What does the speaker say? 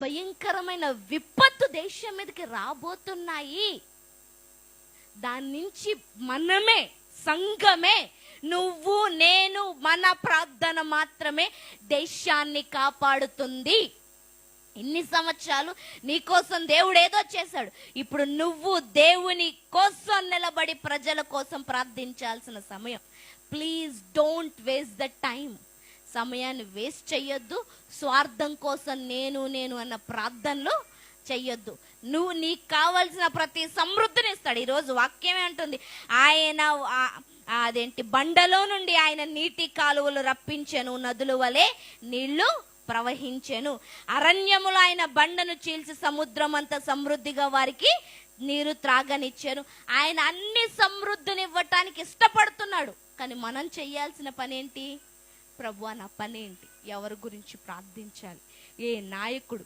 భయంకరమైన విపత్తు దేశం మీదకి రాబోతున్నాయి. దాని నుంచి మనమే, సంఘమే, నువ్వు నేను, మన ప్రార్థన మాత్రమే దేశాన్ని కాపాడుతుంది. ఇన్ని సంవత్సరాలు నీ కోసం దేవుడు ఏదో చేశాడు. ఇప్పుడు నువ్వు దేవుని కోసం నిలబడి ప్రజల కోసం ప్రార్థించాల్సిన సమయం. Please don't waste the time. సమయాన్ని వేస్ట్ చెయ్యొద్దు. స్వార్థం కోసం నేను అన్న ప్రార్థనలు చెయ్యొద్దు. నువ్వు నీకు కావాల్సిన ప్రతి సమృద్ధిని ఇస్తాడు. ఈరోజు వాక్యమే అంటుంది, ఆయన బండలో నుండి ఆయన నీటి కాలువలు రప్పించెను, నదుల వలె నీళ్లు ప్రవహించెను. అరణ్యములో ఆయన బండను చీల్చి సముద్రం అంత సమృద్ధిగా వారికి నీరు త్రాగనిచ్చాను. ఆయన అన్ని సమృద్ధిని ఇవ్వటానికి ఇష్టపడుతున్నాడు. కానీ మనం చెయ్యాల్సిన పనేంటి? ప్రభువా, నా పనేంటి? ఎవరి గురించి ప్రార్థించాలి? ఏ నాయకుడు